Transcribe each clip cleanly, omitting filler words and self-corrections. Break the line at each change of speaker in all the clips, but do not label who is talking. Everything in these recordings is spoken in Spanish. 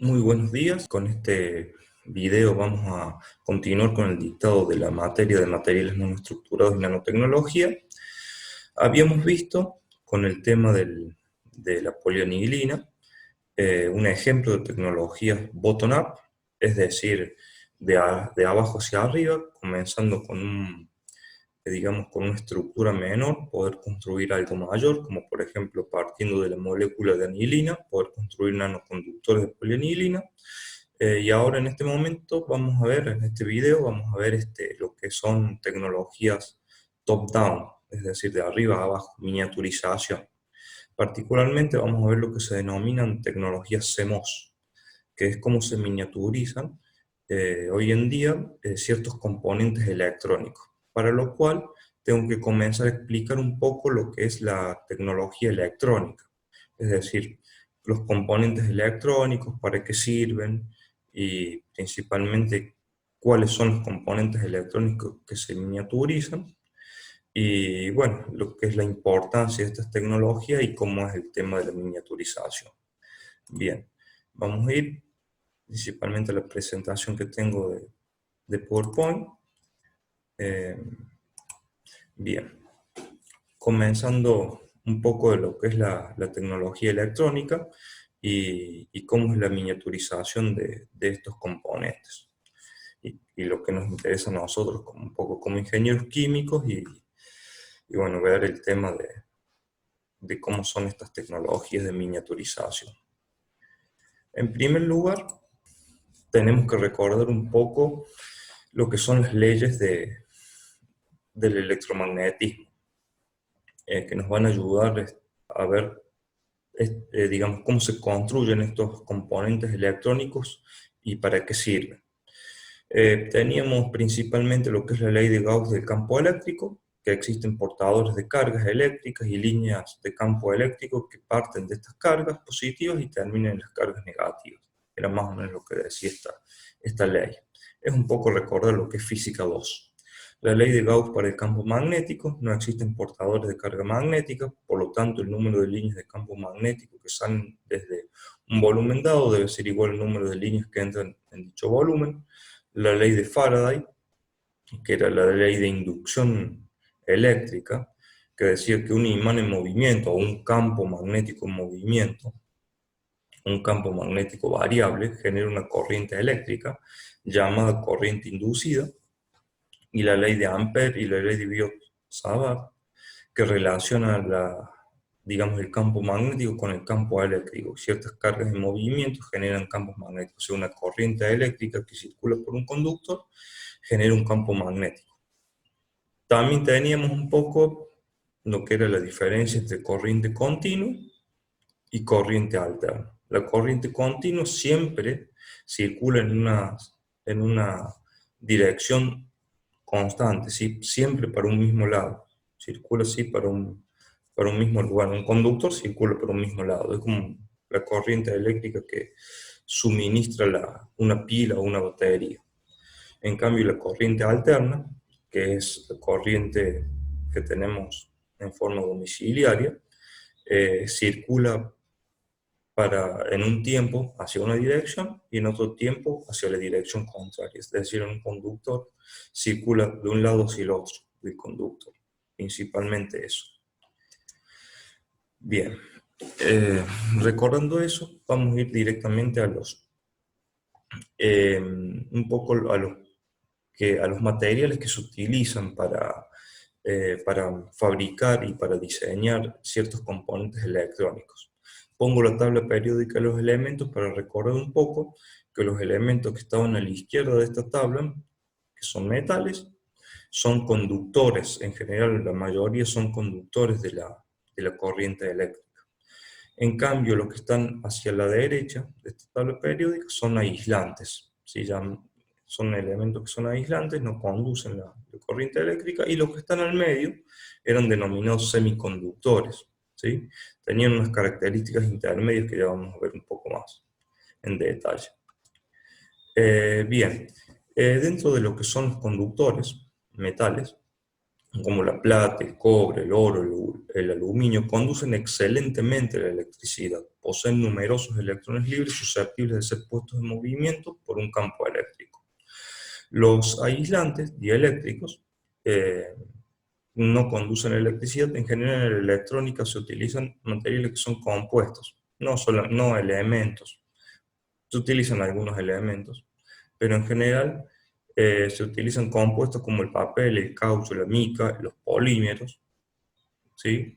Muy buenos días. Con este video vamos a continuar con el dictado de la materia de materiales nanoestructurados y nanotecnología. Habíamos visto con el tema de la polianilina un ejemplo de tecnologías bottom-up, es decir, de abajo hacia arriba, comenzando con digamos, con una estructura menor, poder construir algo mayor, como por ejemplo partiendo de la molécula de anilina, poder construir nanoconductores de polianilina. Y ahora en este momento vamos a ver, en este video, vamos a ver lo que son tecnologías top-down, es decir, de arriba a abajo, miniaturización. Particularmente vamos a ver lo que se denominan tecnologías CMOS, que es cómo se miniaturizan hoy en día ciertos componentes electrónicos, para lo cual tengo que comenzar a explicar un poco lo que es la tecnología electrónica, es decir, los componentes electrónicos, para qué sirven y principalmente cuáles son los componentes electrónicos que se miniaturizan y bueno, lo que es la importancia de estas tecnologías y cómo es el tema de la miniaturización. Bien, vamos a ir principalmente la presentación que tengo de PowerPoint. Eh, bien, comenzando un poco de lo que es la tecnología electrónica y cómo es la miniaturización de estos componentes. Y lo que nos interesa a nosotros como, un poco como ingenieros químicos y bueno, ver el tema de cómo son estas tecnologías de miniaturización. En primer lugar, tenemos que recordar un poco lo que son las leyes del electromagnetismo, que nos van a ayudar a ver, digamos, cómo se construyen estos componentes electrónicos y para qué sirven. Teníamos principalmente lo que es la ley de Gauss del campo eléctrico, que existen portadores de cargas eléctricas y líneas de campo eléctrico que parten de estas cargas positivas y terminan en las cargas negativas. Era más o menos lo que decía esta ley. Es un poco recordar lo que es física 2. La ley de Gauss para el campo magnético: no existen portadores de carga magnética, por lo tanto el número de líneas de campo magnético que salen desde un volumen dado debe ser igual al número de líneas que entran en dicho volumen. La ley de Faraday, que era la ley de inducción eléctrica, que decía que un imán en movimiento o un campo magnético en movimiento, un campo magnético variable, genera una corriente eléctrica llamada corriente inducida, y la ley de Ampère y la ley de Biot-Savart, que relaciona digamos, el campo magnético con el campo eléctrico. Ciertas cargas en movimiento generan campos magnéticos. O sea, una corriente eléctrica que circula por un conductor genera un campo magnético. También teníamos un poco lo que era la diferencia entre corriente continua y corriente alterna. La corriente continua siempre circula en una dirección constante, ¿sí? Siempre para un mismo lado. Circula así para un mismo lugar. Un conductor circula por un mismo lado. Es como la corriente eléctrica que suministra una pila o una batería. En cambio, la corriente alterna, que es la corriente que tenemos en forma domiciliaria, circula en un tiempo hacia una dirección y en otro tiempo hacia la dirección contraria. Es decir, un conductor circula de un lado hacia el otro del conductor. Principalmente eso. Bien, recordando eso, vamos a ir directamente un poco a los materiales que se utilizan para fabricar y para diseñar ciertos componentes electrónicos. Pongo la tabla periódica de los elementos para recordar un poco que los elementos que estaban a la izquierda de esta tabla, que son metales, son conductores. En general, la mayoría son conductores de la corriente eléctrica. En cambio, los que están hacia la derecha de esta tabla periódica son aislantes. ¿Sí? Son elementos que son aislantes, no conducen la corriente eléctrica, y los que están al medio eran denominados semiconductores. ¿Sí? Tenían unas características intermedias que ya vamos a ver un poco más en detalle. Bien, dentro de lo que son los conductores, metales, como la plata, el cobre, el oro, el aluminio, conducen excelentemente la electricidad. Poseen numerosos electrones libres susceptibles de ser puestos en movimiento por un campo eléctrico. Los aislantes dieléctricos no conducen electricidad. En general, en la electrónica se utilizan materiales que son compuestos, no elementos. Se utilizan algunos elementos, pero en general se utilizan compuestos como el papel, el caucho, la mica, los polímeros, ¿sí?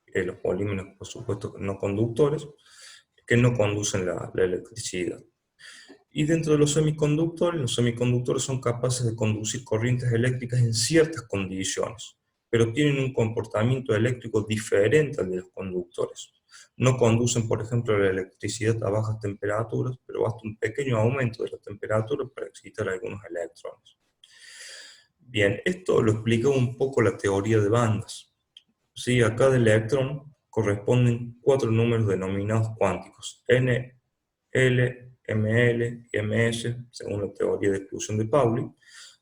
Los polímeros, por supuesto, no conductores, que no conducen la electricidad. Y dentro de los semiconductores son capaces de conducir corrientes eléctricas en ciertas condiciones, pero tienen un comportamiento eléctrico diferente al de los conductores. No conducen, por ejemplo, la electricidad a bajas temperaturas, pero basta un pequeño aumento de la temperatura para excitar algunos electrones. Bien, esto lo explica un poco la teoría de bandas. Sí, a cada electrón corresponden 4 números denominados cuánticos, n, L, ML y MS, según la teoría de exclusión de Pauli.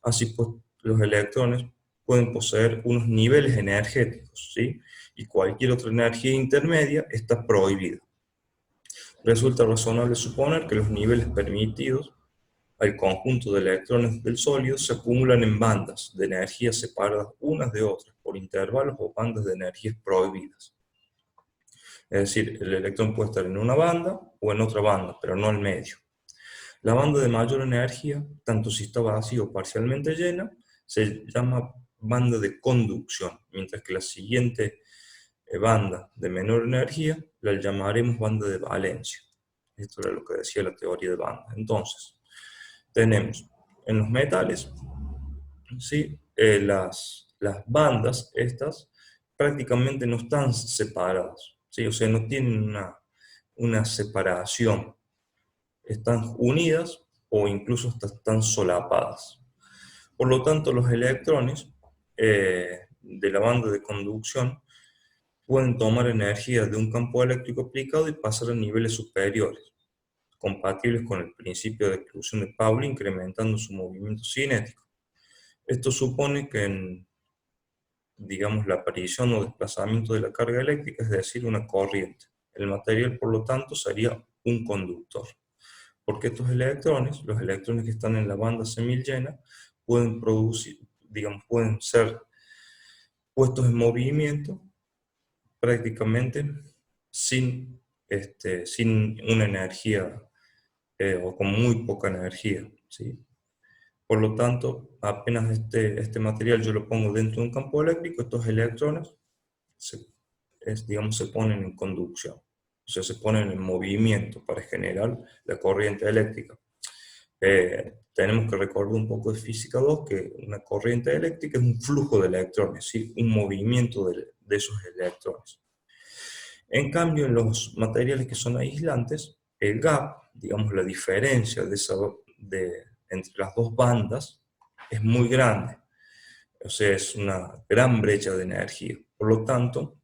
Así pues, los electrones pueden poseer unos niveles energéticos, ¿sí? Y cualquier otra energía intermedia está prohibida. Resulta razonable suponer que los niveles permitidos al conjunto de electrones del sólido se acumulan en bandas de energías separadas unas de otras por intervalos o bandas de energías prohibidas. Es decir, el electrón puede estar en una banda o en otra banda, pero no al medio. La banda de mayor energía, tanto si está vacía o parcialmente llena, se llama banda de conducción, mientras que la siguiente banda de menor energía la llamaremos banda de valencia. Esto era lo que decía la teoría de bandas. Entonces, tenemos en los metales, ¿sí? Las bandas estas prácticamente no están separadas, ¿sí? O sea, no tienen una separación, están unidas o incluso hasta están solapadas. Por lo tanto, los electrones de la banda de conducción pueden tomar energía de un campo eléctrico aplicado y pasar a niveles superiores, compatibles con el principio de exclusión de Pauli, incrementando su movimiento cinético. Esto supone que en, digamos, la aparición o desplazamiento de la carga eléctrica, es decir, una corriente. El material, por lo tanto, sería un conductor. Porque estos electrones, los electrones que están en la banda semillena, pueden producir, digamos, pueden ser puestos en movimiento prácticamente sin una energía o con muy poca energía, ¿sí? Por lo tanto, apenas este material yo lo pongo dentro de un campo eléctrico, estos electrones digamos, se ponen en conducción, o sea, se ponen en movimiento para generar la corriente eléctrica. Tenemos que recordar un poco de física 2, que una corriente eléctrica es un flujo de electrones, ¿sí? Un movimiento de esos electrones. En cambio, en los materiales que son aislantes, el gap, digamos la diferencia entre las dos bandas, es muy grande. O sea, es una gran brecha de energía. Por lo tanto,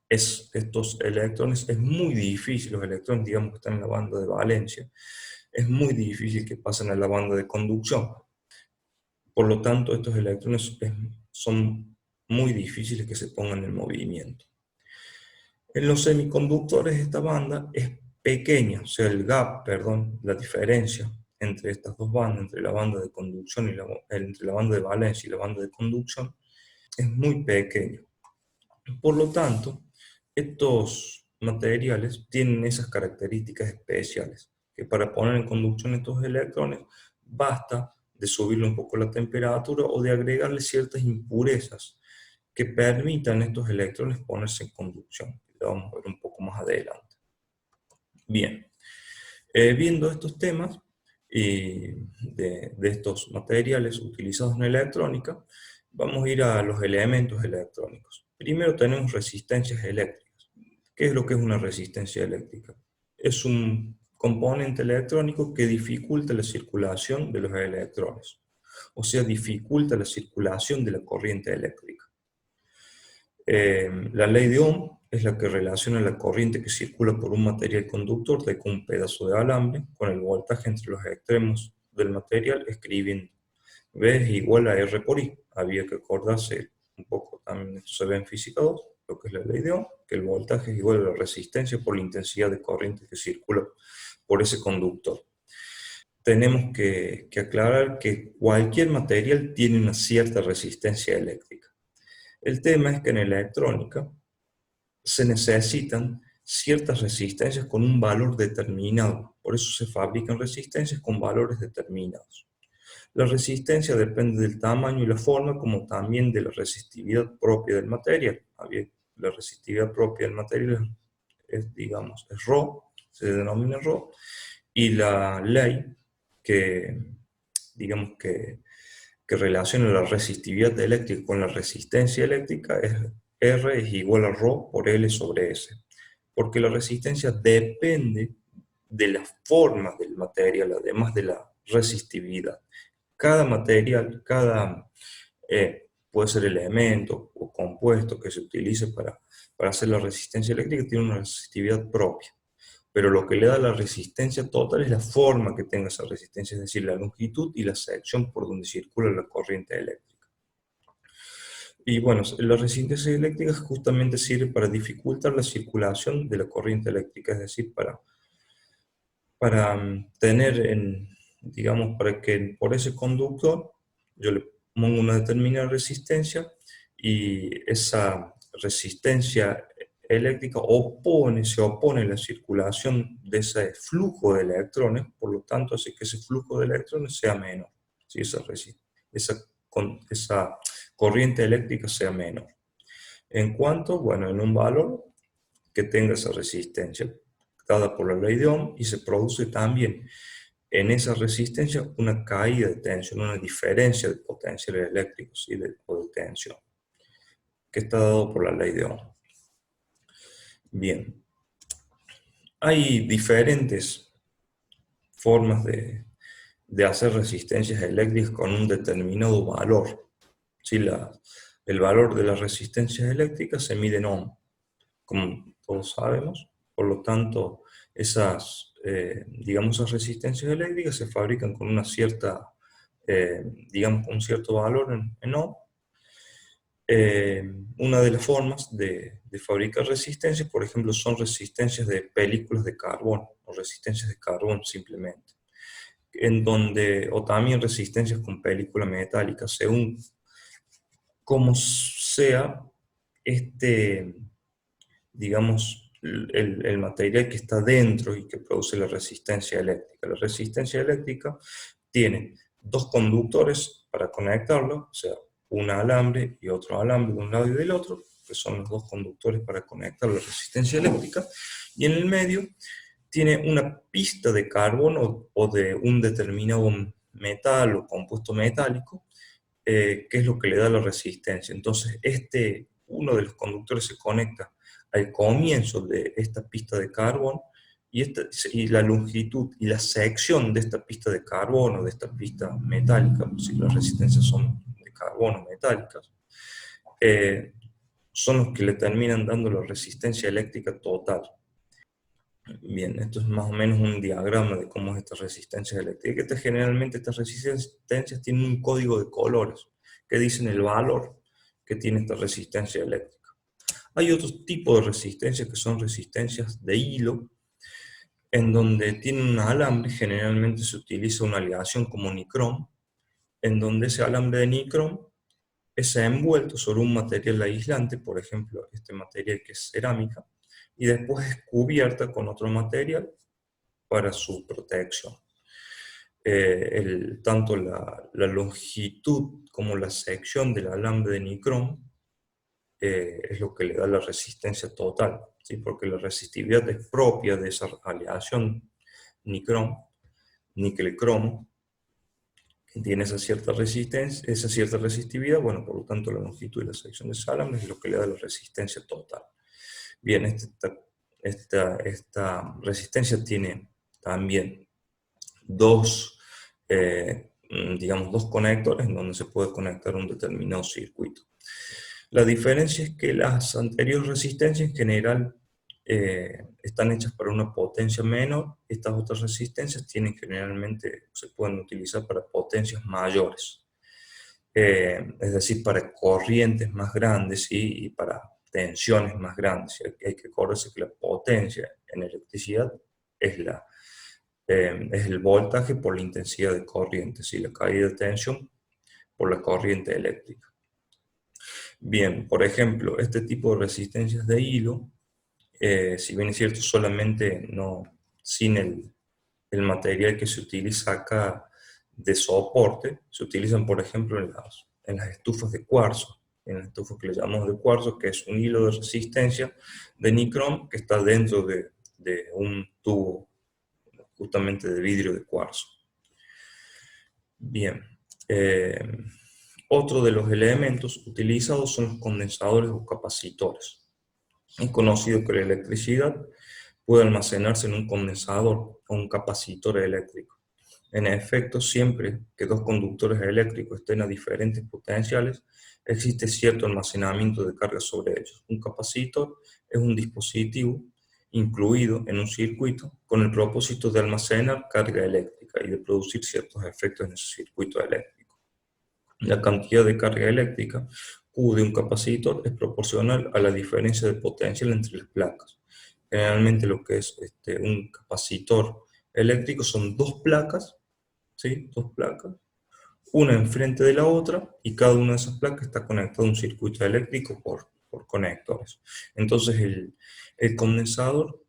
estos electrones es muy difícil, los electrones, digamos, que están en la banda de valencia, es muy difícil que pasen a la banda de conducción. Por lo tanto, estos electrones son muy difíciles que se pongan en movimiento. En los semiconductores esta banda es pequeña, o sea, el gap, perdón, la diferencia entre estas dos bandas, entre la banda de conducción y entre la banda de valencia y la banda de conducción, es muy pequeño. Por lo tanto, estos materiales tienen esas características especiales, que para poner en conducción estos electrones basta de subirle un poco la temperatura o de agregarle ciertas impurezas que permitan a estos electrones ponerse en conducción. Lo vamos a ver un poco más adelante. Bien, viendo estos temas y de estos materiales utilizados en electrónica, vamos a ir a los elementos electrónicos. Primero tenemos resistencias eléctricas. ¿Qué es lo que es una resistencia eléctrica? Es un componente electrónico que dificulta la circulación de los electrones, o sea, dificulta la circulación de la corriente eléctrica. La ley de Ohm es la que relaciona la corriente que circula por un material conductor, de un pedazo de alambre, con el voltaje entre los extremos del material, escribiendo V es igual a R por I. Había que acordarse un poco también esto se ve en física 2, lo que es la ley de Ohm, que el voltaje es igual a la resistencia por la intensidad de corriente que circula por ese conductor. Tenemos que aclarar que cualquier material tiene una cierta resistencia eléctrica. El tema es que en electrónica se necesitan ciertas resistencias con un valor determinado, por eso se fabrican resistencias con valores determinados. La resistencia depende del tamaño y la forma, como también de la resistividad propia del material. La resistividad propia del material digamos, es ρ, se denomina ρ, y la ley que, digamos, que relaciona la resistividad eléctrica con la resistencia eléctrica es R es igual a ρ por L sobre S, porque la resistencia depende de la forma del material, además de la resistividad. Cada material, puede ser elemento o compuesto que se utilice para hacer la resistencia eléctrica, tiene una resistividad propia. Pero lo que le da la resistencia total es la forma que tenga esa resistencia, es decir, la longitud y la sección por donde circula la corriente eléctrica. Y bueno, la resistencia eléctrica justamente sirve para dificultar la circulación de la corriente eléctrica, es decir, para tener, digamos, para que por ese conductor yo le pongo una determinada resistencia y esa resistencia eléctrica se opone a la circulación de ese flujo de electrones, por lo tanto hace que ese flujo de electrones sea menor, ¿sí? Esa corriente eléctrica sea menor. En cuanto, bueno, en un valor que tenga esa resistencia dada por la ley de Ohm, y se produce también en esa resistencia una caída de tensión, una diferencia de potenciales eléctricos o de tensión, que está dado por la ley de Ohm. Bien, hay diferentes formas de hacer resistencias eléctricas con un determinado valor. ¿Sí? El valor de las resistencias eléctricas se mide en Ohm, como todos sabemos. Por lo tanto, digamos, esas resistencias eléctricas se fabrican con una cierta, digamos, un cierto valor en Ohm. Una de las formas de fabricar resistencias, por ejemplo, son resistencias de películas de carbón o resistencias de carbón simplemente, o también resistencias con película metálica, según cómo sea digamos, el material que está dentro y que produce la resistencia eléctrica. La resistencia eléctrica tiene dos conductores para conectarlo, o sea, un alambre y otro alambre de un lado y del otro, que son los dos conductores para conectar la resistencia eléctrica, y en el medio tiene una pista de carbono o de un determinado metal o compuesto metálico, que es lo que le da la resistencia. Entonces, uno de los conductores se conecta al comienzo de esta pista de carbón, y la longitud y la sección de esta pista de carbono, de esta pista metálica, si las resistencias son de carbono metálicas, eh, son los que le terminan dando la resistencia eléctrica total. Bien, esto es más o menos un diagrama de cómo es esta resistencia eléctrica. Generalmente estas resistencias tienen un código de colores que dicen el valor que tiene esta resistencia eléctrica. Hay otros tipos de resistencias que son resistencias de hilo, en donde tienen un alambre. Generalmente se utiliza una aleación como nicrón, en donde ese alambre de nicrón es envuelto sobre un material aislante, por ejemplo, este material que es cerámica, y después es cubierta con otro material para su protección. Tanto la longitud como la sección del alambre de nicrón es lo que le da la resistencia total, ¿sí? Porque la resistividad es propia de esa aleación nicrón, níquel-cromo, que tiene esa cierta resistencia, esa cierta resistividad. Bueno, por lo tanto la longitud y la sección de ese alambre es lo que le da la resistencia total. Bien, esta resistencia tiene también digamos, dos conectores en donde se puede conectar un determinado circuito. La diferencia es que las anteriores resistencias en general están hechas para una potencia menor. Estas otras resistencias generalmente se pueden utilizar para potencias mayores. es decir, para corrientes más grandes, ¿sí? Y para tensiones más grandes. Hay que acordarse que la potencia en electricidad es, es el voltaje por la intensidad de corriente, ¿sí? La caída de tensión por la corriente eléctrica. Bien, por ejemplo, este tipo de resistencias de hilo, si bien es cierto, solamente no, sin el material que se utiliza acá de soporte, se utilizan, por ejemplo, en las estufas de cuarzo, en las estufas que le llamamos de cuarzo, que es un hilo de resistencia de nicrón que está dentro de un tubo justamente de vidrio de cuarzo. Bien, otro de los elementos utilizados son los condensadores o capacitores. Es conocido que la electricidad puede almacenarse en un condensador o un capacitor eléctrico. En efecto, siempre que dos conductores eléctricos estén a diferentes potenciales, existe cierto almacenamiento de carga sobre ellos. Un capacitor es un dispositivo incluido en un circuito con el propósito de almacenar carga eléctrica y de producir ciertos efectos en ese circuito eléctrico. La cantidad de carga eléctrica Q de un capacitor es proporcional a la diferencia de potencial entre las placas. Generalmente lo que es un capacitor eléctrico son dos placas, ¿sí? Dos placas, una enfrente de la otra, y cada una de esas placas está conectada a un circuito eléctrico por conectores. Entonces el condensador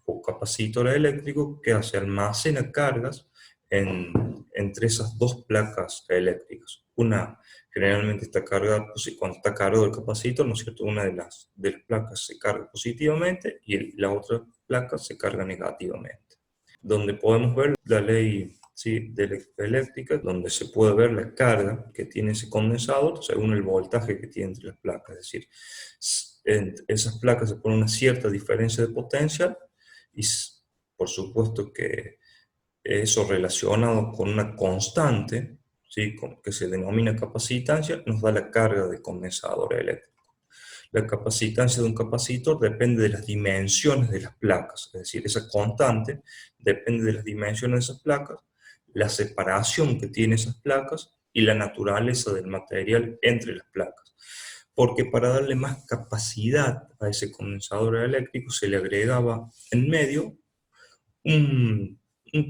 o capacitor eléctrico que hace almacena cargas entre esas dos placas eléctricas. Una generalmente está cargada, pues, cuando está cargado el capacitor, ¿no es cierto? Una de las placas se carga positivamente y la otra placa se carga negativamente. Donde podemos ver la ley, ¿sí?, de eléctrica, donde se puede ver la carga que tiene ese condensador según el voltaje que tiene entre las placas. Es decir, en esas placas se pone una cierta diferencia de potencial y por supuesto que eso relacionado con una constante, ¿sí?, que se denomina capacitancia, nos da la carga del condensador eléctrico. La capacitancia de un capacitor depende de las dimensiones de las placas, es decir, esa constante depende de las dimensiones de esas placas, la separación que tienen esas placas y la naturaleza del material entre las placas. Porque para darle más capacidad a ese condensador eléctrico se le agregaba en medio un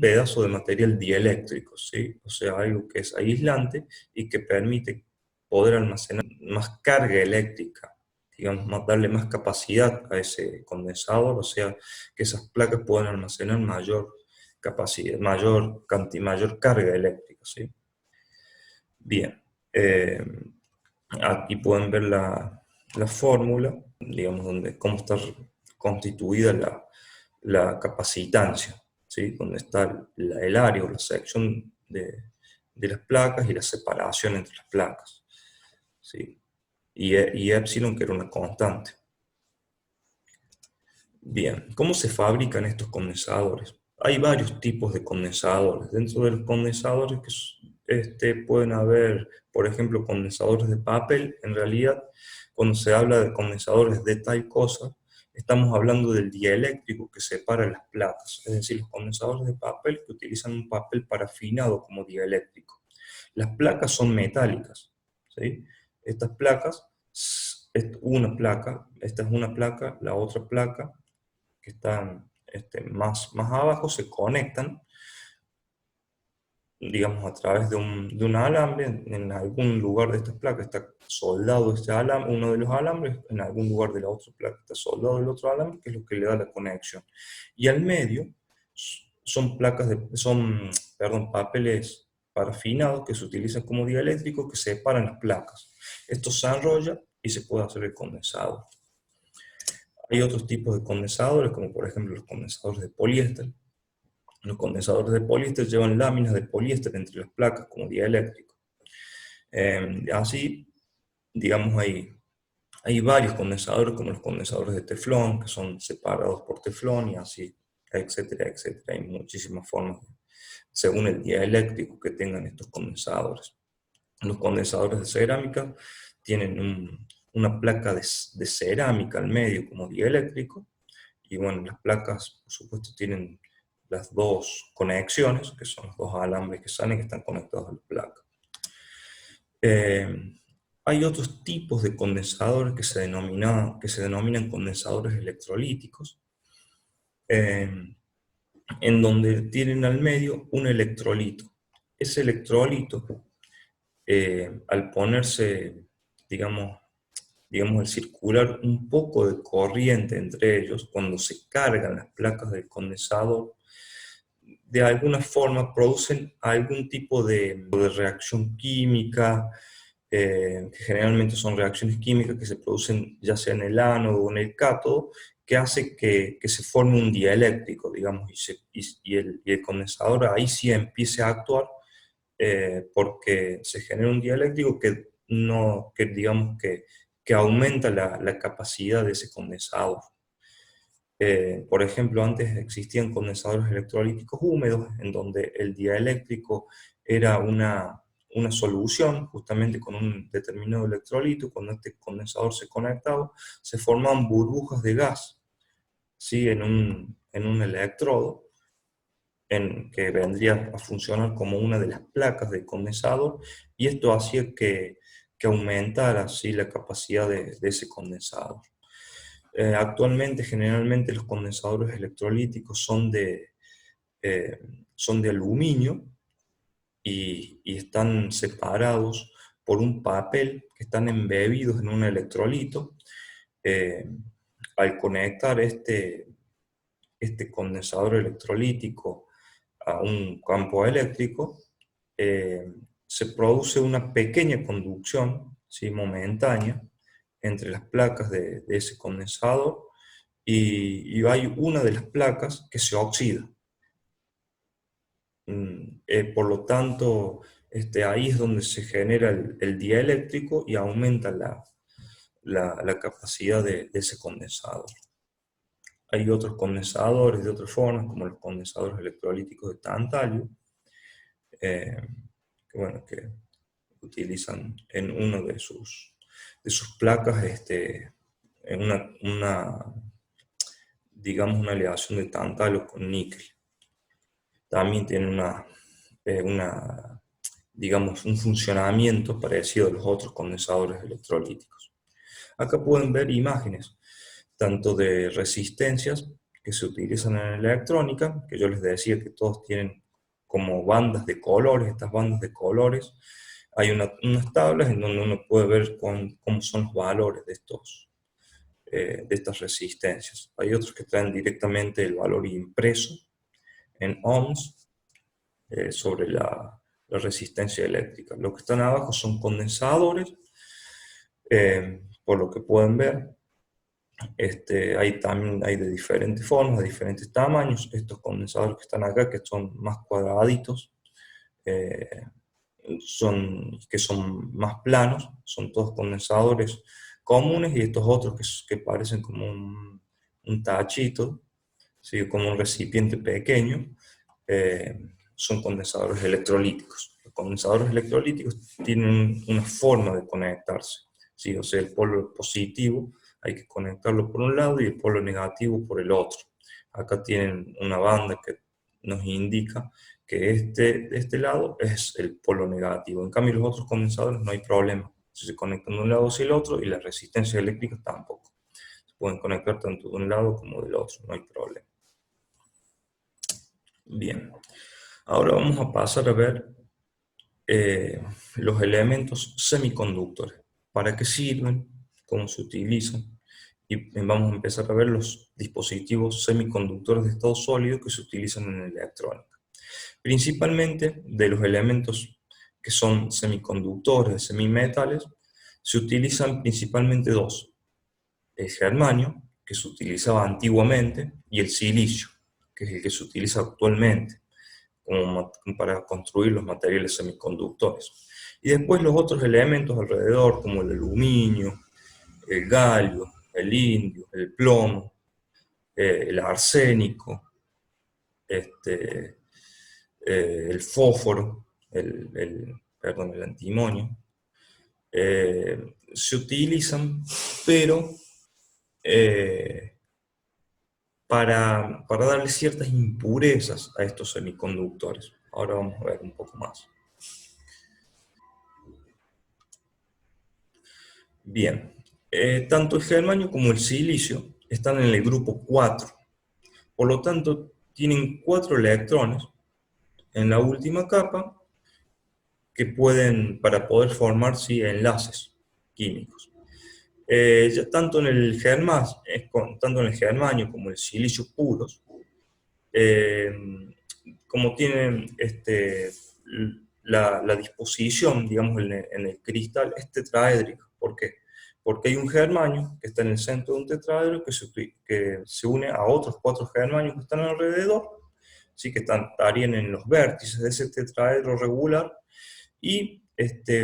pedazo de material dieléctrico, ¿sí? O sea, algo que es aislante y que permite poder almacenar más carga eléctrica, digamos, darle más capacidad a ese condensador, o sea, que esas placas puedan almacenar mayor capacidad, mayor carga eléctrica, ¿sí? Bien, aquí pueden ver la fórmula, digamos, cómo está constituida la capacitancia, ¿sí? Donde está el área o la sección de las placas y la separación entre las placas, ¿sí? Y epsilon, que era una constante. Bien, ¿cómo se fabrican estos condensadores? Hay varios tipos de condensadores. Dentro de los condensadores pueden haber, por ejemplo, condensadores de papel. En realidad, cuando se habla de condensadores de tal cosa, estamos hablando del dieléctrico que separa las placas. Es decir, los condensadores de papel que utilizan un papel parafinado como dieléctrico. Las placas son metálicas, ¿sí? Estas placas, esta es una placa, la otra placa que están más abajo se conectan, digamos, a través de un alambre. En algún lugar de estas placas está soldado este alambre, uno de los alambres, en algún lugar de la otra placa está soldado el otro alambre, que es lo que le da la conexión. Y al medio son perdón, papeles parafinados que se utilizan como dieléctricos que separan las placas. Esto se enrolla y se puede hacer el condensado. Hay otros tipos de condensadores, como por ejemplo los condensadores de poliéster. Los condensadores de poliéster llevan láminas de poliéster entre las placas como dieléctrico. Así, digamos, hay varios condensadores, como los condensadores de teflón, que son separados por teflón, y así, etcétera, etcétera. Hay muchísimas formas, según el dieléctrico que tengan estos condensadores. Los condensadores de cerámica tienen una placa de cerámica al medio como dieléctrico, y bueno, las placas, por supuesto, tienen las dos conexiones, que son los dos alambres que salen, que están conectados a la placa. Hay otros tipos de condensadores que se denominan condensadores electrolíticos, eh, en donde tienen al medio un electrolito. Ese electrolito, al ponerse, digamos, al circular un poco de corriente entre ellos, cuando se cargan las placas del condensador, de alguna forma producen algún tipo de reacción química, que generalmente son reacciones químicas que se producen ya sea en el ánodo o en el cátodo, que hace que se forme un dieléctrico, digamos, y el condensador ahí sí empiece a actuar, porque se genera un dieléctrico que, no, que digamos que aumenta la capacidad de ese condensador. Por ejemplo, antes existían condensadores electrolíticos húmedos, en donde el dieléctrico era una solución, justamente con un determinado electrolito. Cuando este condensador se conectaba, se formaban burbujas de gas, ¿sí? En un electrodo, que vendría a funcionar como una de las placas del condensador, y esto hacía que aumentara así la capacidad de ese condensador. Actualmente, generalmente, los condensadores electrolíticos eh, son de aluminio, y están separados por un papel, que están embebidos en un electrolito. Eh, Al conectar este condensador electrolítico a un campo eléctrico, eh, se produce una pequeña conducción, ¿sí?, momentánea, entre las placas de ese condensador, y hay una de las placas que se oxida. Por lo tanto, ahí es donde se genera el dieléctrico y aumenta la capacidad de ese condensador. Hay otros condensadores de otras formas, como los condensadores electrolíticos de tantalio, eh, que utilizan en uno de sus placas, en digamos, una aleación de tantalio con níquel. También tiene digamos, un funcionamiento parecido a los otros condensadores electrolíticos. Acá pueden ver imágenes tanto de resistencias que se utilizan en electrónica, que yo les decía que todos tienen como bandas de colores. Estas bandas de colores, hay unas tablas en donde uno puede ver cómo son los valores de estas resistencias. Hay otros que traen directamente el valor impreso en ohms, sobre la resistencia eléctrica. Lo que están abajo son condensadores, por lo que pueden ver. Hay de diferentes formas, de diferentes tamaños. Estos condensadores que están acá, que son más cuadraditos, eh, que son más planos, son todos condensadores comunes, y estos otros que parecen como un tachito, ¿sí?, como un recipiente pequeño, eh, son condensadores electrolíticos. Los condensadores electrolíticos tienen una forma de conectarse, ¿sí? O sea, el polo positivo hay que conectarlo por un lado y el polo negativo por el otro. Acá tienen una banda que nos indica que de este lado es el polo negativo. En cambio, los otros condensadores no hay problema. Si se conectan de un lado hacia el otro, y las resistencias eléctricas tampoco. Se pueden conectar tanto de un lado como del otro, no hay problema. Bien, ahora vamos a pasar a ver los elementos semiconductores, para qué sirven, cómo se utilizan, y vamos a empezar a ver los dispositivos semiconductores de estado sólido que se utilizan en electrónica. Principalmente, de los elementos que son semiconductores, semimetales, se utilizan principalmente dos: el germanio, que se utilizaba antiguamente, y el silicio, que es el que se utiliza actualmente para construir los materiales semiconductores. Y después los otros elementos alrededor, como el aluminio, el galio, el indio, el plomo, el arsénico, el fósforo, perdón, el antimonio, se utilizan, pero eh, para darle ciertas impurezas a estos semiconductores. Ahora vamos a ver un poco más. Bien, tanto el germanio como el silicio están en el grupo 4. Por lo tanto, tienen 4 electrones en la última capa que pueden, para poder formar sí, enlaces químicos. Ya tanto en el tanto en el germanio como el silicio puros, eh, como tienen la disposición, digamos, en el cristal es tetraédrica. ¿Por qué? Porque hay un germanio que está en el centro de un tetraedro que se une a otros 4 germanios que están alrededor, ¿sí? Que estarían en los vértices de ese tetraedro regular, y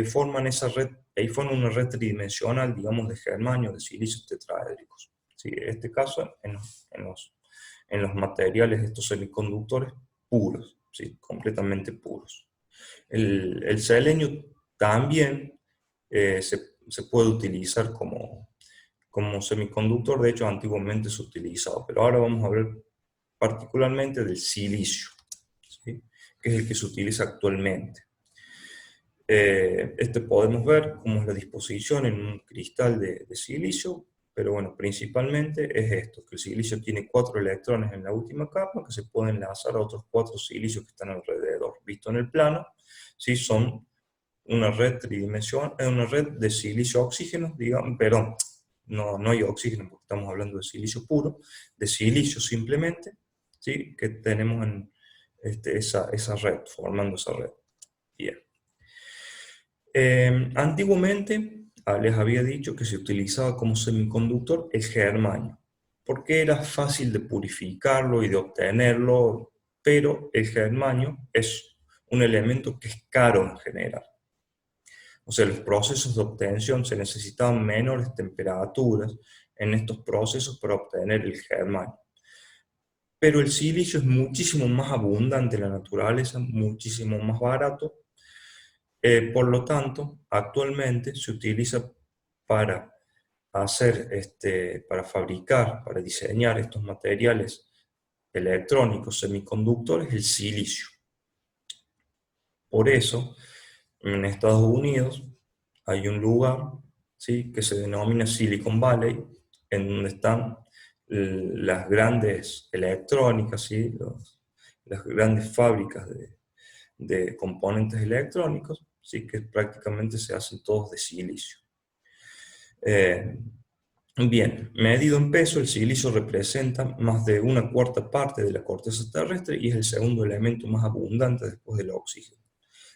forman esa red, ahí forman una red tridimensional, digamos, de germanio, de silicios tetraédricos. ¿Sí? En este caso, en los materiales de estos semiconductores puros, ¿sí? Completamente puros. El selenio también se puede utilizar como semiconductor, de hecho antiguamente se utilizaba, pero ahora vamos a hablar particularmente del silicio, ¿sí? Que es el que se utiliza actualmente. Podemos ver cómo es la disposición en un cristal de silicio, pero bueno, principalmente es esto, que el silicio tiene 4 electrones en la última capa que se pueden enlazar a otros 4 silicios que están alrededor. Visto en el plano, ¿sí? Son una red tridimensional, una red de silicio-oxígeno, digamos, perdón, no hay oxígeno porque estamos hablando de silicio puro, de silicio simplemente, ¿sí? Que tenemos en esa red, formando esa red. Bien. Antiguamente les había dicho que se utilizaba como semiconductor el germanio, porque era fácil de purificarlo y de obtenerlo, pero el germanio es un elemento que es caro en general. O sea, los procesos de obtención se necesitaban menores temperaturas en estos procesos para obtener el germanio. Pero el silicio es muchísimo más abundante en la naturaleza, muchísimo más barato. Por lo tanto, actualmente se utiliza para para fabricar, para diseñar estos materiales electrónicos semiconductores, el silicio. Por eso, en Estados Unidos hay un lugar, ¿sí? Que se denomina Silicon Valley, en donde están las grandes electrónicas, ¿sí? Las grandes fábricas de componentes electrónicos, ¿sí? Que prácticamente se hacen todos de silicio. Bien, medido en peso, el silicio representa más de 1/4 parte de la corteza terrestre y es el segundo elemento más abundante después del oxígeno.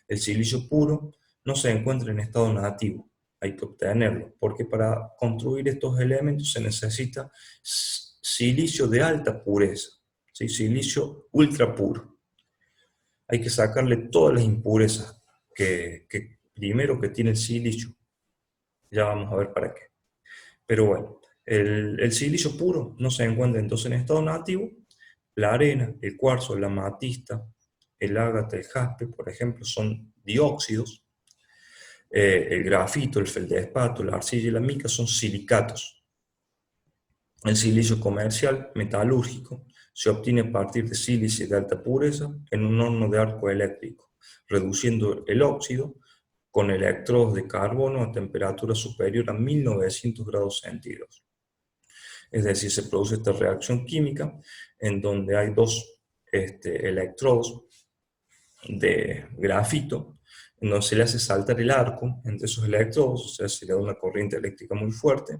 El silicio puro no se encuentra en estado nativo, hay que obtenerlo, porque para construir estos elementos se necesita silicio de alta pureza, ¿sí? Silicio ultra puro. Hay que sacarle todas las impurezas que primero que tiene el silicio, ya vamos a ver para qué. Pero bueno, el silicio puro no se encuentra entonces en estado nativo. La arena, el cuarzo, la amatista, el ágata, el jaspe, por ejemplo, son dióxidos. El grafito, el feldespato, la arcilla y la mica son silicatos. El silicio comercial metalúrgico se obtiene a partir de sílice de alta pureza en un horno de arco eléctrico, reduciendo el óxido con electrodos de carbono a temperatura superior a 1900 grados centígrados. Es decir, se produce esta reacción química en donde hay dos electrodos de grafito, en donde se le hace saltar el arco entre esos electrodos, o sea, se le da una corriente eléctrica muy fuerte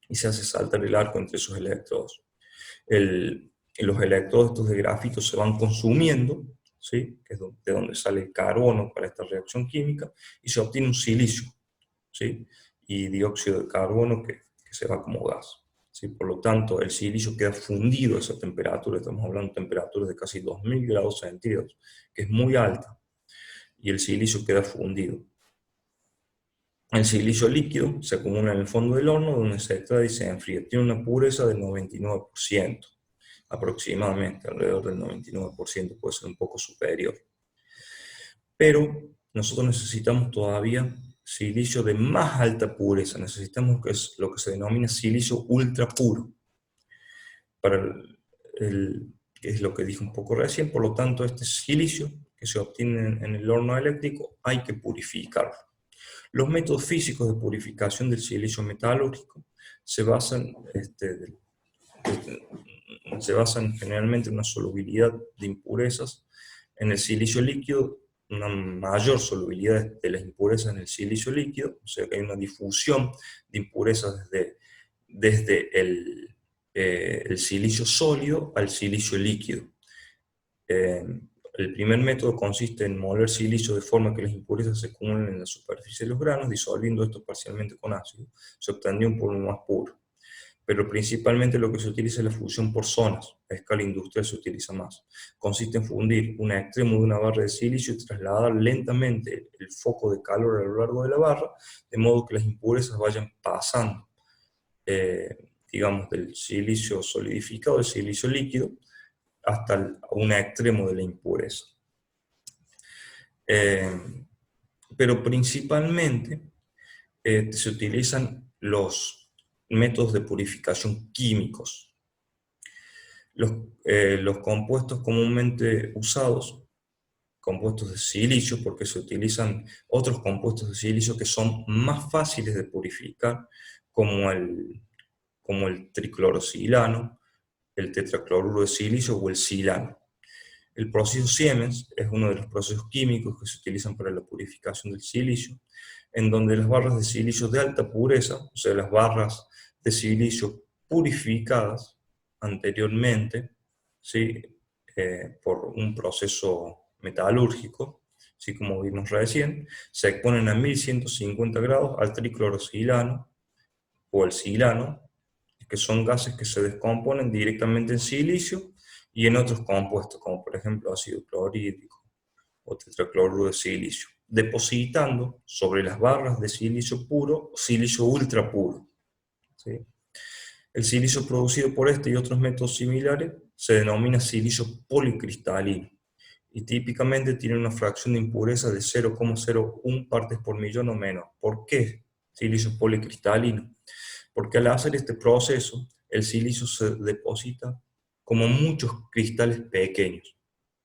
y se hace saltar el arco entre esos electrodos. Los electrodos estos de grafito se van consumiendo, ¿sí? Que es de donde sale el carbono para esta reacción química, y se obtiene un silicio, ¿sí? Y dióxido de carbono que se va como gas. ¿Sí? Por lo tanto, el silicio queda fundido a esa temperatura, estamos hablando de temperaturas de casi 2000 grados centígrados, que es muy alta, y el silicio queda fundido. El silicio líquido se acumula en el fondo del horno, donde se extrae y se enfría. Tiene una pureza del 99%, aproximadamente, alrededor del 99%, puede ser un poco superior. Pero nosotros necesitamos todavía silicio de más alta pureza, necesitamos lo que se denomina silicio ultra puro, que es lo que dije un poco recién. Por lo tanto, este silicio que se obtiene en el horno eléctrico hay que purificarlo. Los métodos físicos de purificación del silicio metalúrgico se basan, se basan generalmente en una solubilidad de impurezas en el silicio líquido, una mayor solubilidad de las impurezas en el silicio líquido, o sea que hay una difusión de impurezas desde el silicio sólido al silicio líquido. El primer método consiste en moler silicio de forma que las impurezas se acumulen en la superficie de los granos, disolviendo esto parcialmente con ácido. Se obtendría un polvo más puro. Pero principalmente lo que se utiliza es la fusión por zonas. A escala industrial se utiliza más. Consiste en fundir un extremo de una barra de silicio y trasladar lentamente el foco de calor a lo largo de la barra, de modo que las impurezas vayan pasando, digamos, del silicio solidificado al silicio líquido, hasta un extremo de la impureza. Pero principalmente se utilizan los métodos de purificación químicos. Los compuestos comúnmente usados, compuestos de silicio, porque se utilizan otros compuestos de silicio que son más fáciles de purificar, como el triclorosilano, el tetracloruro de silicio o el silano. El proceso Siemens es uno de los procesos químicos que se utilizan para la purificación del silicio, en donde las barras de silicio de alta pureza, o sea, las barras de silicio purificadas anteriormente, ¿sí? Por un proceso metalúrgico, ¿sí? Como vimos recién, se exponen a 1150 grados al triclorosilano o el silano, que son gases que se descomponen directamente en silicio y en otros compuestos, como por ejemplo ácido clorhídrico o tetracloruro de silicio, depositando sobre las barras de silicio puro o silicio ultra puro, ¿sí? El silicio producido por este y otros métodos similares se denomina silicio policristalino y típicamente tiene una fracción de impureza de 0,01 partes por millón o menos. ¿Por qué silicio policristalino? Porque al hacer este proceso, el silicio se deposita como muchos cristales pequeños.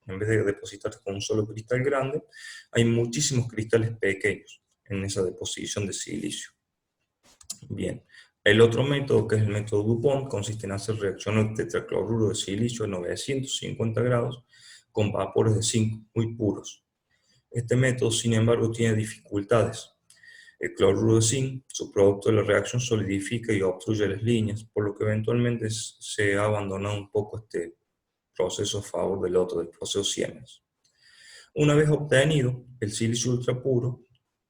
En vez de depositarse con un solo cristal grande, hay muchísimos cristales pequeños en esa deposición de silicio. Bien, el otro método, que es el método DuPont, consiste en hacer reacciones de tetracloruro de silicio a 950 grados con vapores de zinc muy puros. Este método, sin embargo, tiene dificultades. El cloruro de zinc, su producto de la reacción, solidifica y obstruye las líneas, por lo que eventualmente se ha abandonado un poco este proceso a favor del otro, del proceso Siemens. Una vez obtenido el silicio ultrapuro,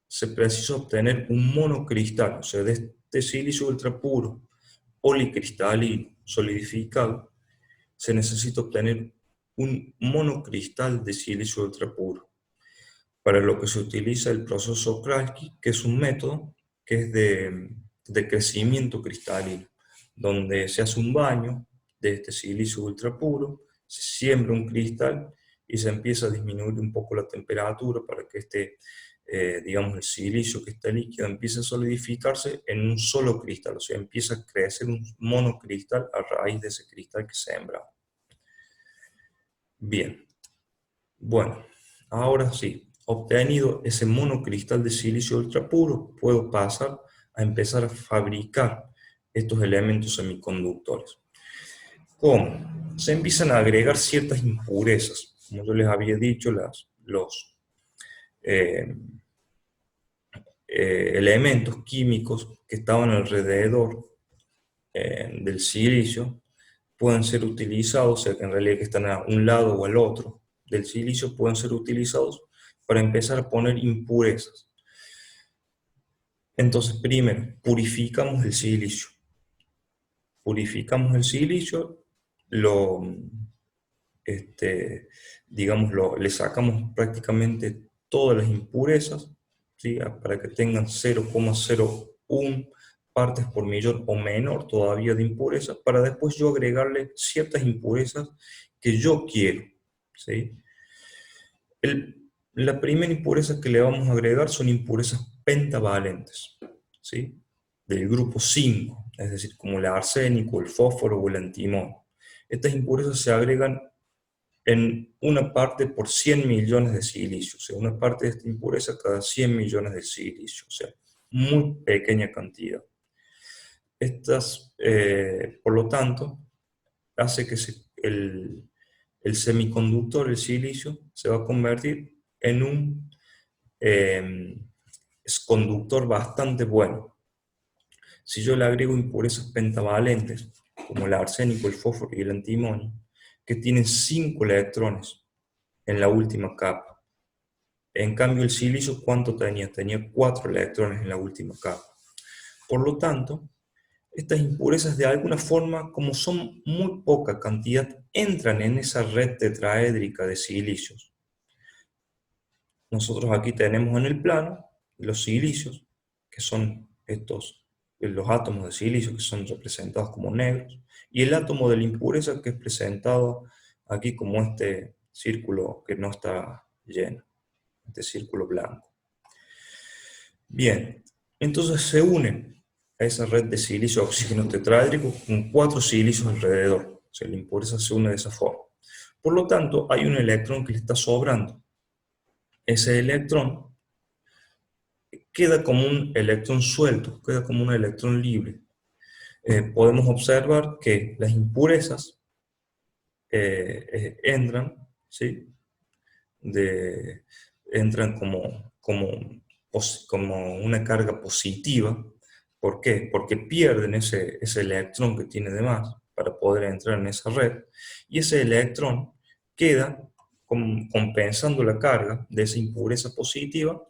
se precisa obtener un monocristal, o sea, de este silicio ultrapuro policristalino solidificado, se necesita obtener un monocristal de silicio ultrapuro, para lo que se utiliza el proceso Kralki, que es un método que es de crecimiento cristalino, donde se hace un baño de este silicio ultrapuro, se siembra un cristal y se empieza a disminuir un poco la temperatura para que digamos, el silicio que está líquido empiece a solidificarse en un solo cristal, o sea, empieza a crecer un monocristal a raíz de ese cristal que se sembra. Bien, bueno, ahora sí, obtenido ese monocristal de silicio ultrapuro, puedo pasar a empezar a fabricar estos elementos semiconductores. ¿Cómo? Se empiezan a agregar ciertas impurezas. Como yo les había dicho, los elementos químicos que estaban alrededor del silicio pueden ser utilizados, o sea que en realidad que están a un lado o al otro del silicio, pueden ser utilizados para empezar a poner impurezas. Entonces, primero, purificamos el silicio. Purificamos el silicio, le sacamos prácticamente todas las impurezas, ¿sí? Para que tengan 0,01 partes por millón o menor todavía de impurezas, para después yo agregarle ciertas impurezas que yo quiero, ¿sí? La primera impureza que le vamos a agregar son impurezas pentavalentes, ¿sí? Del grupo 5, es decir, como el arsénico, el fósforo o el antimonio. Estas impurezas se agregan en una parte por 100 millones de silicio, o sea, una parte de esta impureza cada 100 millones de silicio, o sea, muy pequeña cantidad. Por lo tanto, hace que el semiconductor, el silicio, se va a convertir en un es conductor bastante bueno. Si yo le agrego impurezas pentavalentes, como el arsénico, el fósforo y el antimonio, que tienen 5 electrones en la última capa. En cambio, el silicio, ¿cuánto tenía? Tenía 4 electrones en la última capa. Por lo tanto, estas impurezas de alguna forma, como son muy poca cantidad, entran en esa red tetraédrica de silicios. Nosotros aquí tenemos en el plano los silicios, que son los átomos de silicio, que son representados como negros, y el átomo de la impureza, que es presentado aquí como este círculo que no está lleno, este círculo blanco. Bien, entonces se une a esa red de silicio oxígeno tetraédrico con 4 silicios alrededor. O sea, la impureza se une de esa forma. Por lo tanto, hay un electrón que le está sobrando. Ese electrón queda como un electrón suelto, queda como un electrón libre. Podemos observar que las impurezas entran, ¿sí? Entran como una carga positiva. ¿Por qué? Porque pierden ese electrón que tiene de más para poder entrar en esa red, y ese electrón queda compensando la carga de esa impureza positiva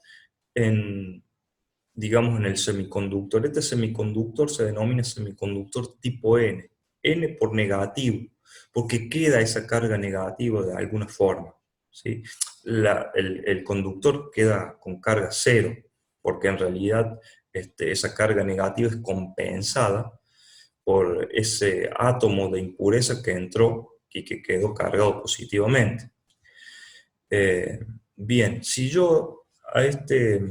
digamos, en el semiconductor. Este semiconductor se denomina semiconductor tipo N, N por negativo, porque queda esa carga negativa de alguna forma, ¿sí? El conductor queda con carga cero, porque en realidad esa carga negativa es compensada por ese átomo de impureza que entró y que quedó cargado positivamente. Bien, si yo a este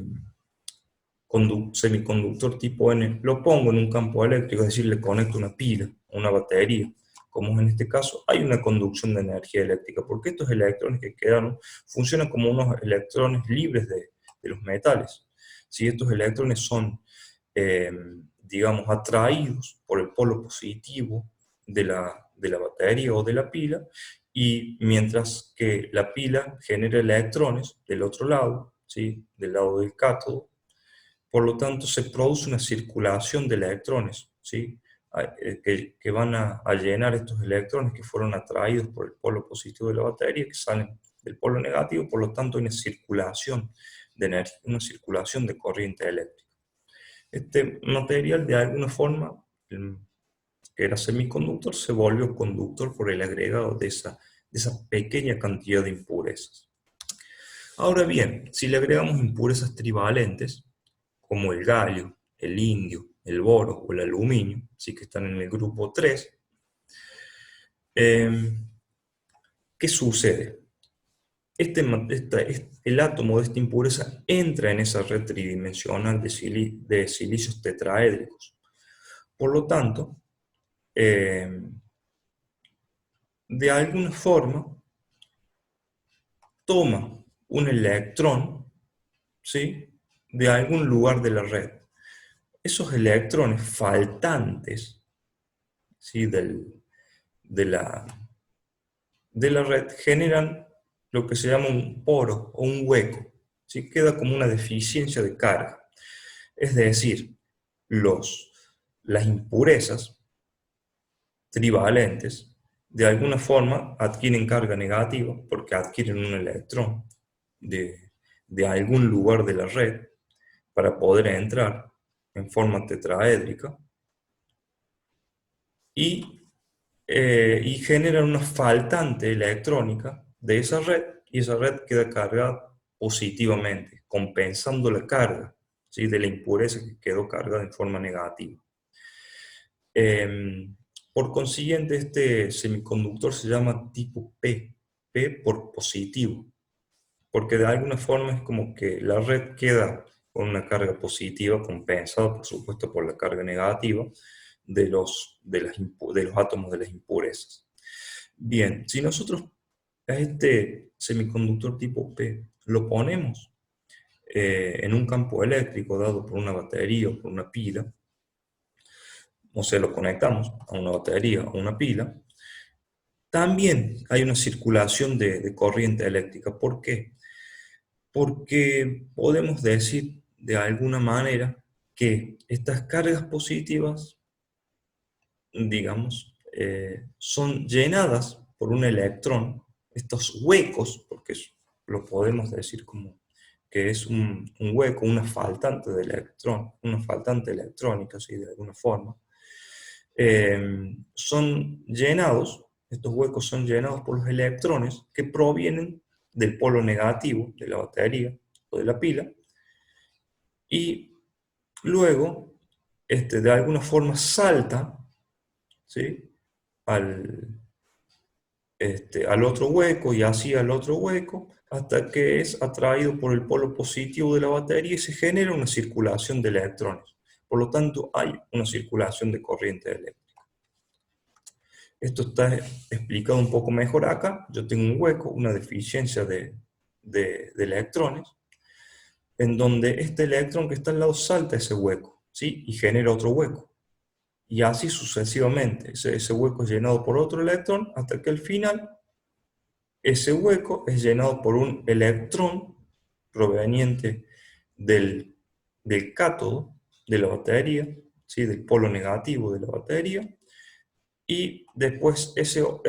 semiconductor tipo N lo pongo en un campo eléctrico, es decir, le conecto una pila, una batería, como es en este caso, hay una conducción de energía eléctrica, porque estos electrones que quedaron funcionan como unos electrones libres de los metales. Si estos electrones son, digamos, atraídos por el polo positivo de la batería o de la pila, y mientras que la pila genera electrones del otro lado, ¿sí? Del lado del cátodo, por lo tanto, se produce una circulación de electrones, ¿sí? Que van a llenar estos electrones que fueron atraídos por el polo positivo de la batería, que salen del polo negativo. Por lo tanto, hay una circulación de energía, una circulación de corriente eléctrica. Este material, de alguna forma, que era semiconductor, se volvió conductor por el agregado de esa pequeña cantidad de impurezas. Ahora bien, si le agregamos impurezas trivalentes, como el galio, el indio, el boro o el aluminio, sí que están en el grupo 3, ¿qué sucede? El átomo de esta impureza entra en esa red tridimensional de silicios tetraédricos. Por lo tanto, de alguna forma, toma un electrón, ¿sí?, de algún lugar de la red. Esos electrones faltantes, ¿sí?, de la red generan lo que se llama un poro o un hueco, ¿sí? Queda como una deficiencia de carga. Es decir, las impurezas trivalentes de alguna forma adquieren carga negativa porque adquieren un electrón de algún lugar de la red para poder entrar en forma tetraédrica, y generan una faltante electrónica de esa red, y esa red queda cargada positivamente, compensando la carga, ¿sí?, de la impureza que quedó cargada en forma negativa. Por consiguiente, este semiconductor se llama tipo P, P por positivo, porque de alguna forma es como que la red queda con una carga positiva, compensada por supuesto por la carga negativa de los átomos de las impurezas. Bien, si nosotros a este semiconductor tipo P lo ponemos en un campo eléctrico dado por una batería o por una pila, o sea, lo conectamos a una batería o una pila, también hay una circulación de corriente eléctrica. ¿Por qué? Porque podemos decir de alguna manera que estas cargas positivas, digamos, son llenadas por un electrón, estos huecos, porque lo podemos decir como que es un hueco, una faltante de electrón, una faltante electrónica, así de alguna forma, son llenados, estos huecos son llenados por los electrones que provienen del polo negativo de la batería o de la pila, y luego, de alguna forma salta, ¿sí?, al, al otro hueco y así al otro hueco, hasta que es atraído por el polo positivo de la batería y se genera una circulación de electrones. Por lo tanto, hay una circulación de corriente eléctrica. Esto está explicado un poco mejor acá. Yo tengo un hueco, una deficiencia de electrones, en donde este electrón que está al lado salta ese hueco, ¿sí?, y genera otro hueco. Y así sucesivamente. Ese hueco es llenado por otro electrón hasta que al final ese hueco es llenado por un electrón proveniente del cátodo de la batería, ¿sí?, del polo negativo de la batería, y después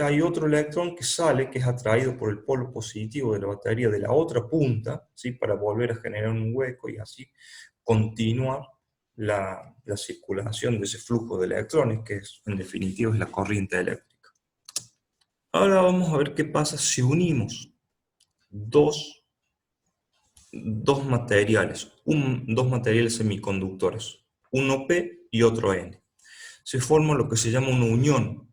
hay otro electrón que sale, que es atraído por el polo positivo de la batería de la otra punta, ¿sí?, para volver a generar un hueco y así continuar la circulación de ese flujo de electrones, que en definitiva es la corriente eléctrica. Ahora vamos a ver qué pasa si unimos dos materiales, dos materiales semiconductores, uno P y otro N. Se forma lo que se llama una unión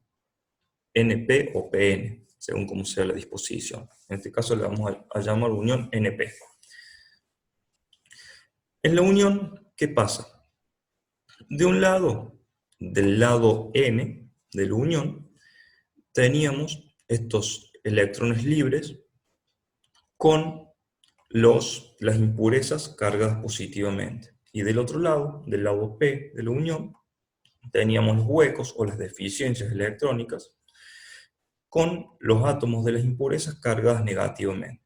NP o PN, según cómo sea la disposición. En este caso le vamos a llamar unión NP. En la unión, ¿qué pasa? De un lado, del lado N de la unión, teníamos estos electrones libres con las impurezas cargadas positivamente. Y del otro lado, del lado P de la unión, teníamos los huecos o las deficiencias electrónicas con los átomos de las impurezas cargadas negativamente.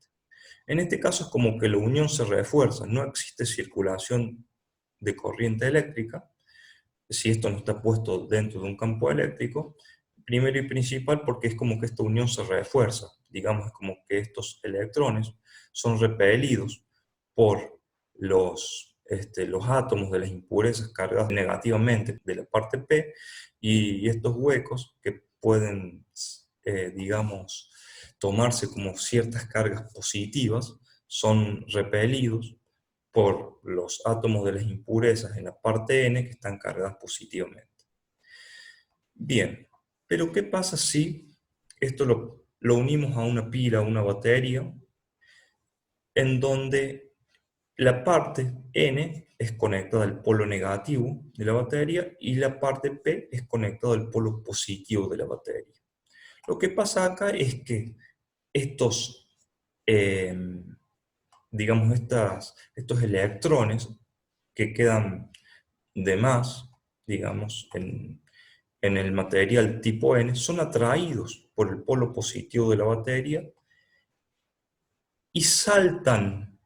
En este caso es como que la unión se refuerza, no existe circulación de corriente eléctrica, si esto no está puesto dentro de un campo eléctrico, primero y principal porque es como que esta unión se refuerza, digamos, es como que estos electrones son repelidos por los átomos de las impurezas cargadas negativamente de la parte P, y estos huecos que pueden, digamos, tomarse como ciertas cargas positivas, son repelidos por los átomos de las impurezas en la parte N que están cargadas positivamente. Bien, pero ¿qué pasa si esto lo unimos a una pila, a una batería, en donde la parte N es conectada al polo negativo de la batería y la parte P es conectada al polo positivo de la batería? Lo que pasa acá es que estos, digamos, estos electrones que quedan de más, digamos, en el material tipo N, son atraídos por el polo positivo de la batería y saltan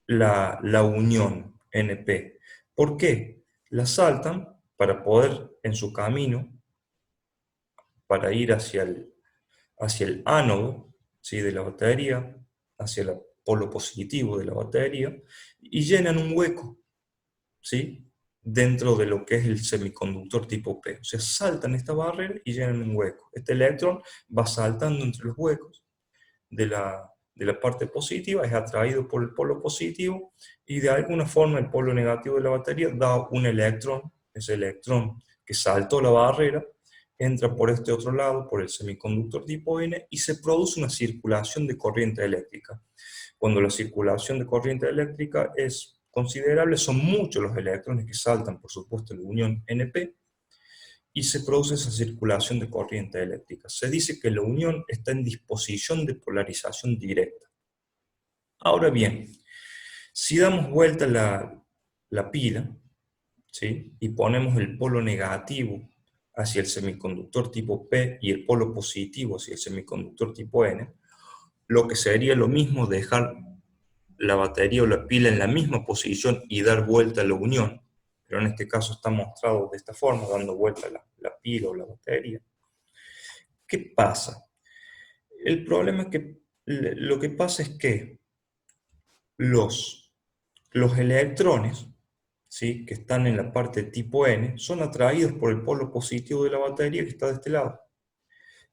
la unión NP. ¿Por qué? La saltan para poder, en su camino, para ir hacia el ánodo, ¿sí?, de la batería, hacia el polo positivo de la batería, y llenan un hueco, ¿sí?, dentro de lo que es el semiconductor tipo P. O sea, saltan esta barrera y llenan un hueco. Este electrón va saltando entre los huecos de la parte positiva, es atraído por el polo positivo, y de alguna forma el polo negativo de la batería da un electrón. Ese electrón que saltó la barrera entra por este otro lado, por el semiconductor tipo N, y se produce una circulación de corriente eléctrica. Cuando la circulación de corriente eléctrica es considerable, son muchos los electrones que saltan, por supuesto, en la unión NP, y se produce esa circulación de corriente eléctrica. Se dice que la unión está en disposición de polarización directa. Ahora bien, si damos vuelta la pila, ¿sí?, y ponemos el polo negativo hacia el semiconductor tipo P y el polo positivo hacia el semiconductor tipo N, lo que sería lo mismo dejar la batería o la pila en la misma posición y dar vuelta a la unión, pero en este caso está mostrado de esta forma, dando vuelta la pila o la batería. ¿Qué pasa? El problema es que lo que pasa es que los electrones, ¿sí?, que están en la parte tipo N, son atraídos por el polo positivo de la batería que está de este lado.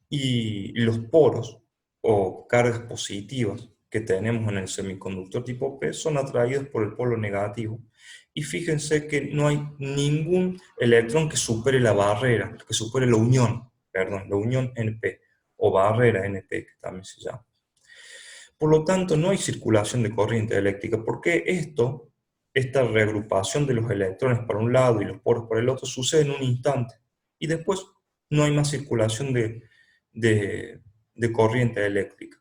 Y los poros o cargas positivas que tenemos en el semiconductor tipo P son atraídos por el polo negativo. Y fíjense que no hay ningún electrón que supere la barrera, que supere la unión, perdón, la unión NP, o barrera NP, que también se llama. Por lo tanto, no hay circulación de corriente eléctrica, porque esta reagrupación de los electrones para un lado y los poros para el otro sucede en un instante, y después no hay más circulación de corriente eléctrica.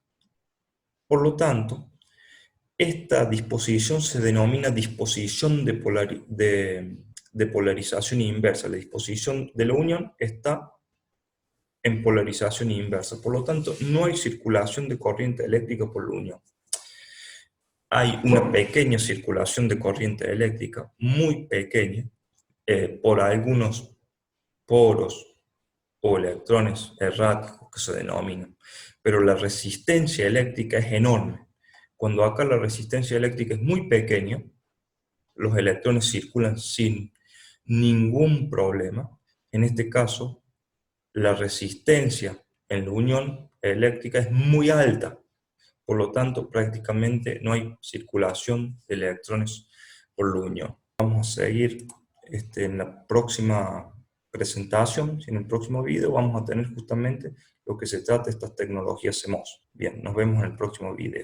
Por lo tanto, esta disposición se denomina disposición de polarización inversa. La disposición de la unión está en polarización inversa. Por lo tanto, no hay circulación de corriente eléctrica por la unión. Hay una pequeña circulación de corriente eléctrica, muy pequeña, por algunos poros o electrones erráticos que se denominan, pero la resistencia eléctrica es enorme. Cuando acá la resistencia eléctrica es muy pequeña, los electrones circulan sin ningún problema. En este caso, la resistencia en la unión eléctrica es muy alta, por lo tanto prácticamente no hay circulación de electrones por la unión. Vamos a seguir en la próxima presentación, en el próximo video vamos a tener justamente lo que se trata de estas tecnologías CMOS. Bien, nos vemos en el próximo video.